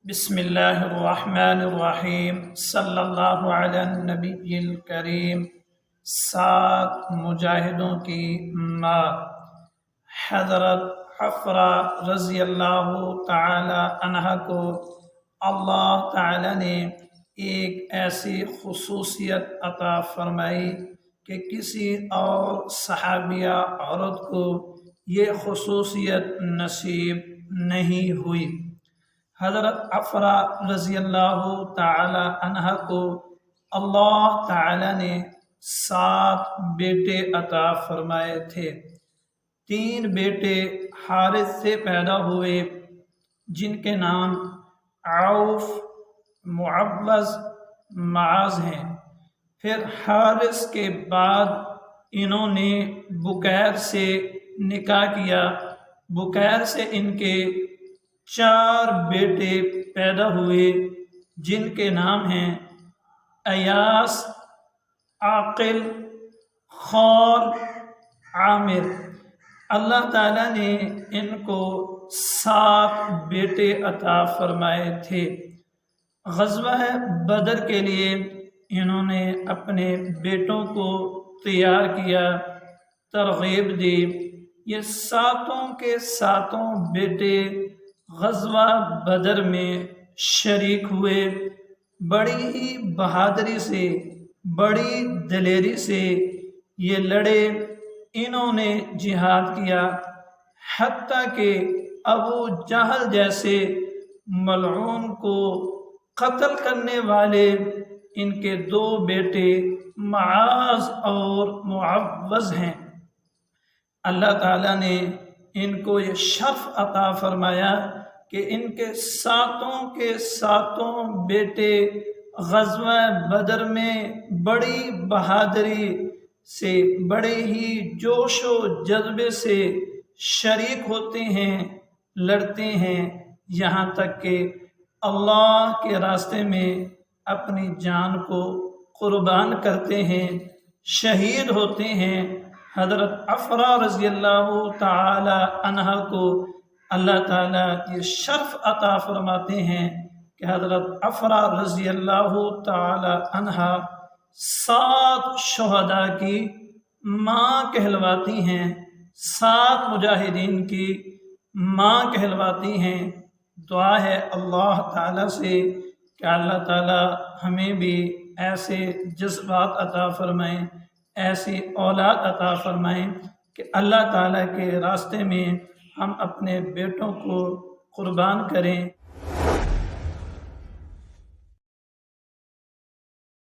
بسم اللہ الرحمن الرحیم صلی اللہ علی النبی الکریم۔ 7 مجاہدوں کی ماں حضرت حفرہ رضی اللہ تعالی عنہ کو اللہ تعالی نے ایک ایسی خصوصیت عطا فرمائی کہ کسی اور صحابیہ عورت کو یہ خصوصیت نصیب نہیں ہوئی۔ حضرت حفرہ رضی اللہ تعالی عنہ کو اللہ تعالی نے 7 بیٹے عطا فرمائے تھے۔ 3 بیٹے حارث سے پیدا ہوئے جن کے نام عوف، معوذ، معاذ ہیں۔ پھر حارث کے بعد انہوں نے بکیر سے نکاح کیا۔ بکیر سے ان کے 4 بیٹے پیدا ہوئے جن کے نام ہیں ایاس، عاقل، خول، عامر۔ اللہ تعالیٰ نے ان کو 7 بیٹے عطا فرمائے تھے۔ غزوہ بدر کے لیے انہوں نے اپنے بیٹوں کو تیار کیا، ترغیب دی۔ یہ 7 کے 7 بیٹے غزوہ بدر میں شریک ہوئے۔ بڑی ہی بہادری سے، بڑی دلیری سے یہ لڑے، انہوں نے جہاد کیا، حتیٰ کہ ابو جہل جیسے ملعون کو قتل کرنے والے ان کے 2 بیٹے معاذ اور معوذ ہیں۔ اللہ تعالیٰ نے ان کو یہ شرف عطا فرمایا کہ ان کے 7 کے 7 بیٹے غزوہ بدر میں بڑی بہادری سے، بڑے ہی جوش و جذبے سے شریک ہوتے ہیں، لڑتے ہیں، یہاں تک کہ اللہ کے راستے میں اپنی جان کو قربان کرتے ہیں، شہید ہوتے ہیں۔ حضرت حفرہ رضی اللہ تعالی عنہ کو اللہ تعالیٰ یہ شرف عطا فرماتے ہیں کہ حضرت حفرہ رضی اللہ تعالی عنہ 7 شہداء کی ماں کہلواتی ہیں، 7 مجاہدین کی ماں کہلواتی ہیں۔ دعا ہے اللہ تعالیٰ سے کہ اللہ تعالیٰ ہمیں بھی ایسے جذبات عطا فرمائیں، ایسی اولاد عطا فرمائیں کہ اللہ تعالیٰ کے راستے میں ہم اپنے بیٹوں کو قربان کریں۔